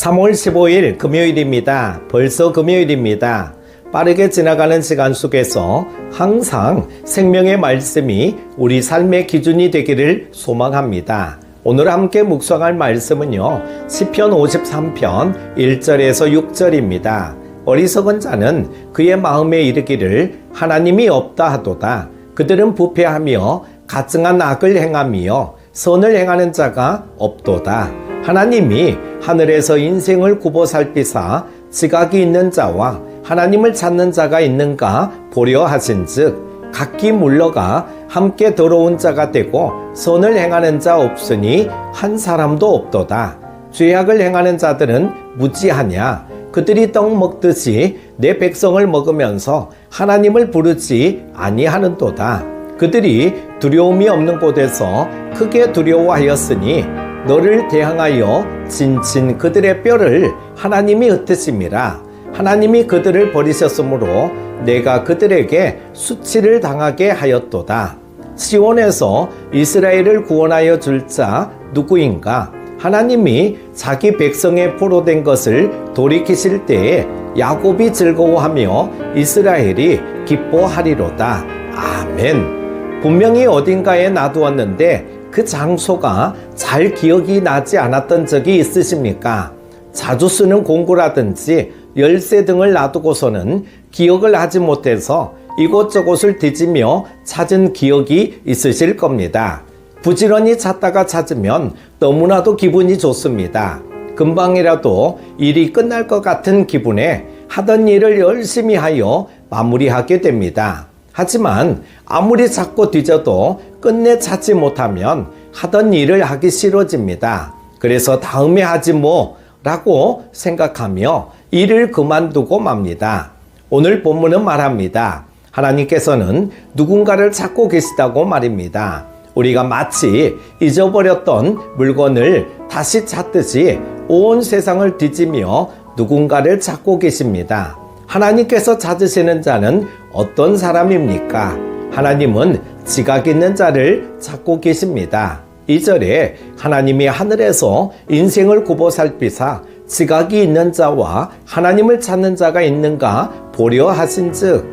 3월 15일 금요일입니다. 벌써 금요일입니다. 빠르게 지나가는 시간 속에서 항상 생명의 말씀이 우리 삶의 기준이 되기를 소망합니다. 오늘 함께 묵상할 말씀은요, 시편 53편 1절에서 6절입니다. 어리석은 자는 그의 마음에 이르기를 하나님이 없다 하도다. 그들은 부패하며 가증한 악을 행하며 선을 행하는 자가 없도다. 하나님이 하늘에서 인생을 굽어 살피사 지각이 있는 자와 하나님을 찾는 자가 있는가 보려 하신즉 각기 물러가 함께 더러운 자가 되고 선을 행하는 자 없으니 한 사람도 없도다. 죄악을 행하는 자들은 무지하냐? 그들이 떡 먹듯이 내 백성을 먹으면서 하나님을 부르지 아니하는도다. 그들이 두려움이 없는 곳에서 크게 두려워하였으니 너를 대항하여 진친 그들의 뼈를 하나님이 흩으심이라. 하나님이 그들을 버리셨으므로 내가 그들에게 수치를 당하게 하였도다. 시온에서 이스라엘을 구원하여 줄 자 누구인가? 하나님이 자기 백성의 포로된 것을 돌이키실 때에 야곱이 즐거워하며 이스라엘이 기뻐하리로다. 아멘. 분명히 어딘가에 놔두었는데 그 장소가 잘 기억이 나지 않았던 적이 있으십니까? 자주 쓰는 공구라든지 열쇠 등을 놔두고서는 기억을 하지 못해서 이곳저곳을 뒤지며 찾은 기억이 있으실 겁니다. 부지런히 찾다가 찾으면 너무나도 기분이 좋습니다. 금방이라도 일이 끝날 것 같은 기분에 하던 일을 열심히 하여 마무리하게 됩니다. 하지만 아무리 찾고 뒤져도 끝내 찾지 못하면 하던 일을 하기 싫어집니다. 그래서 다음에 하지 뭐 라고 생각하며 일을 그만두고 맙니다. 오늘 본문은 말합니다. 하나님께서는 누군가를 찾고 계시다고 말입니다. 우리가 마치 잊어버렸던 물건을 다시 찾듯이 온 세상을 뒤지며 누군가를 찾고 계십니다. 하나님께서 찾으시는 자는 어떤 사람입니까? 하나님은 지각 있는 자를 찾고 계십니다. 2절에 하나님이 하늘에서 인생을 굽어 살피사 지각이 있는 자와 하나님을 찾는 자가 있는가 보려 하신즉,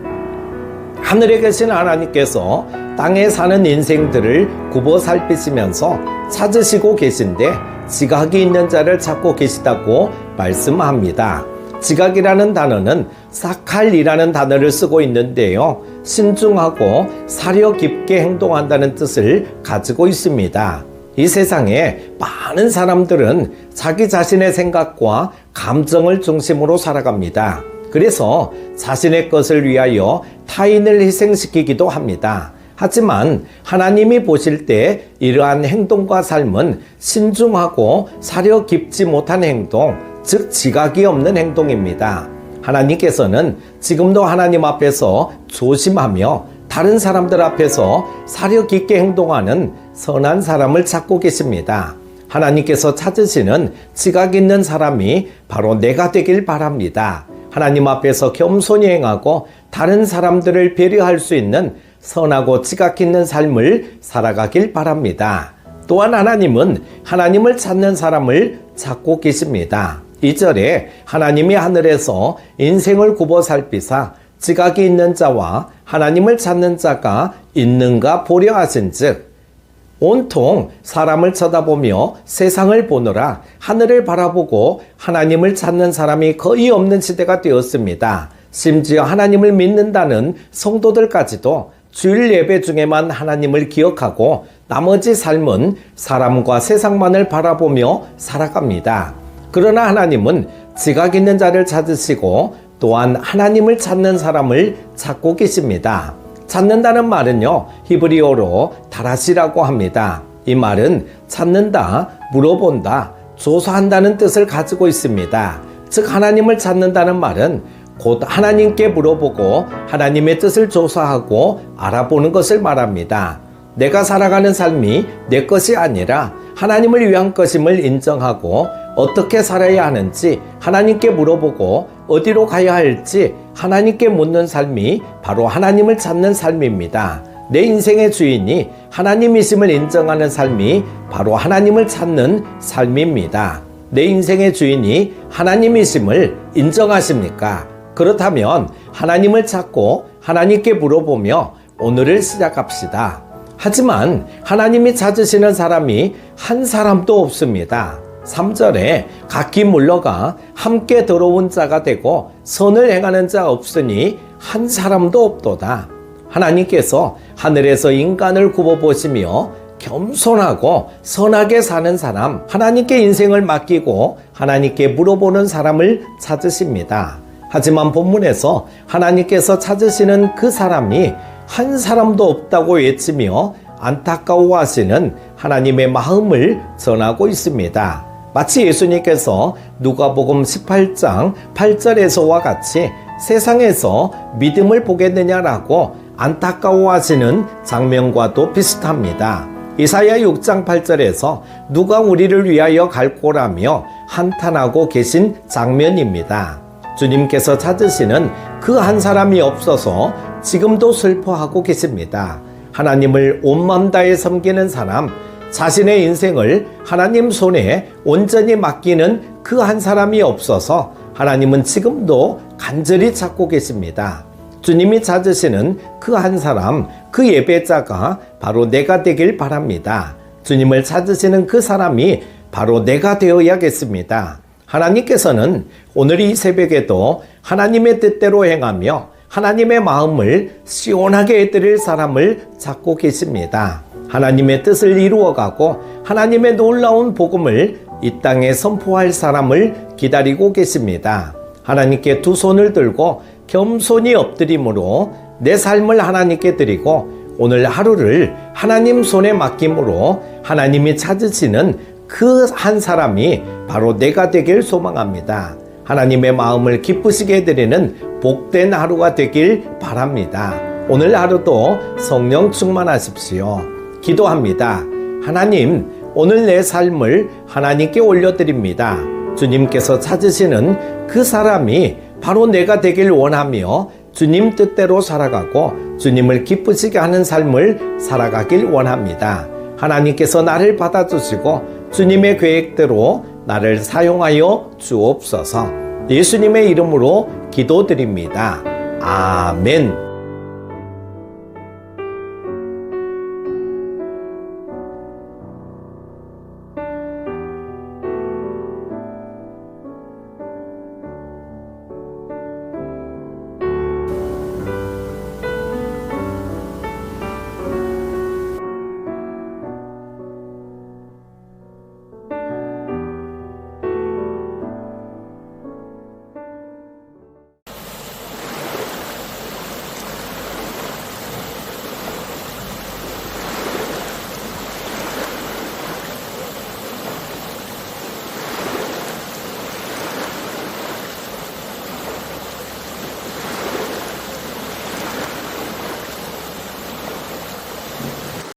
하늘에 계신 하나님께서 땅에 사는 인생들을 굽어 살피시면서 찾으시고 계신데 지각이 있는 자를 찾고 계시다고 말씀합니다. 지각이라는 단어는 사칼이라는 단어를 쓰고 있는데요, 신중하고 사려 깊게 행동한다는 뜻을 가지고 있습니다. 이 세상에 많은 사람들은 자기 자신의 생각과 감정을 중심으로 살아갑니다. 그래서 자신의 것을 위하여 타인을 희생시키기도 합니다. 하지만 하나님이 보실 때 이러한 행동과 삶은 신중하고 사려 깊지 못한 행동, 즉 지각이 없는 행동입니다. 하나님께서는 지금도 하나님 앞에서 조심하며 다른 사람들 앞에서 사려 깊게 행동하는 선한 사람을 찾고 계십니다. 하나님께서 찾으시는 지각 있는 사람이 바로 내가 되길 바랍니다. 하나님 앞에서 겸손히 행하고 다른 사람들을 배려할 수 있는 선하고 지각 있는 삶을 살아가길 바랍니다. 또한 하나님은 하나님을 찾는 사람을 찾고 계십니다. 2절에 하나님이 하늘에서 인생을 굽어 살피사 지각이 있는 자와 하나님을 찾는 자가 있는가 보려 하신즉, 온통 사람을 쳐다보며 세상을 보느라 하늘을 바라보고 하나님을 찾는 사람이 거의 없는 시대가 되었습니다. 심지어 하나님을 믿는다는 성도들까지도 주일 예배 중에만 하나님을 기억하고 나머지 삶은 사람과 세상만을 바라보며 살아갑니다. 그러나 하나님은 지각 있는 자를 찾으시고 또한 하나님을 찾는 사람을 찾고 계십니다. 찾는다는 말은요, 히브리어로 다라시라고 합니다. 이 말은 찾는다, 물어본다, 조사한다는 뜻을 가지고 있습니다. 즉 하나님을 찾는다는 말은 곧 하나님께 물어보고 하나님의 뜻을 조사하고 알아보는 것을 말합니다. 내가 살아가는 삶이 내 것이 아니라 하나님을 위한 것임을 인정하고 어떻게 살아야 하는지 하나님께 물어보고 어디로 가야 할지 하나님께 묻는 삶이 바로 하나님을 찾는 삶입니다. 내 인생의 주인이 하나님이심을 인정하는 삶이 바로 하나님을 찾는 삶입니다. 내 인생의 주인이 하나님이심을 인정하십니까? 그렇다면 하나님을 찾고 하나님께 물어보며 오늘을 시작합시다. 하지만 하나님이 찾으시는 사람이 한 사람도 없습니다. 3절에 각기 물러가 함께 더러운 자가 되고 선을 행하는 자 없으니 한 사람도 없도다. 하나님께서 하늘에서 인간을 굽어보시며 겸손하고 선하게 사는 사람, 하나님께 인생을 맡기고 하나님께 물어보는 사람을 찾으십니다. 하지만 본문에서 하나님께서 찾으시는 그 사람이 한 사람도 없다고 외치며 안타까워하시는 하나님의 마음을 전하고 있습니다. 마치 예수님께서 누가복음 18장 8절에서와 같이 세상에서 믿음을 보겠느냐라고 안타까워하시는 장면과도 비슷합니다. 이사야 6장 8절에서 누가 우리를 위하여 갈 곳라며 한탄하고 계신 장면입니다. 주님께서 찾으시는 그 한 사람이 없어서 지금도 슬퍼하고 계십니다. 하나님을 온 마음 다해 섬기는 사람, 자신의 인생을 하나님 손에 온전히 맡기는 그 한 사람이 없어서 하나님은 지금도 간절히 찾고 계십니다. 주님이 찾으시는 그 한 사람, 그 예배자가 바로 내가 되길 바랍니다. 주님을 찾으시는 그 사람이 바로 내가 되어야겠습니다. 하나님께서는 오늘 이 새벽에도 하나님의 뜻대로 행하며 하나님의 마음을 시원하게 해드릴 사람을 찾고 계십니다. 하나님의 뜻을 이루어가고 하나님의 놀라운 복음을 이 땅에 선포할 사람을 기다리고 계십니다. 하나님께 두 손을 들고 겸손히 엎드림으로 내 삶을 하나님께 드리고 오늘 하루를 하나님 손에 맡김으로 하나님이 찾으시는 그 한 사람이 바로 내가 되길 소망합니다. 하나님의 마음을 기쁘시게 해드리는 복된 하루가 되길 바랍니다. 오늘 하루도 성령 충만하십시오. 기도합니다. 하나님, 오늘 내 삶을 하나님께 올려드립니다. 주님께서 찾으시는 그 사람이 바로 내가 되길 원하며 주님 뜻대로 살아가고 주님을 기쁘시게 하는 삶을 살아가길 원합니다. 하나님께서 나를 받아주시고 주님의 계획대로 나를 사용하여 주옵소서. 예수님의 이름으로 기도드립니다. 아멘.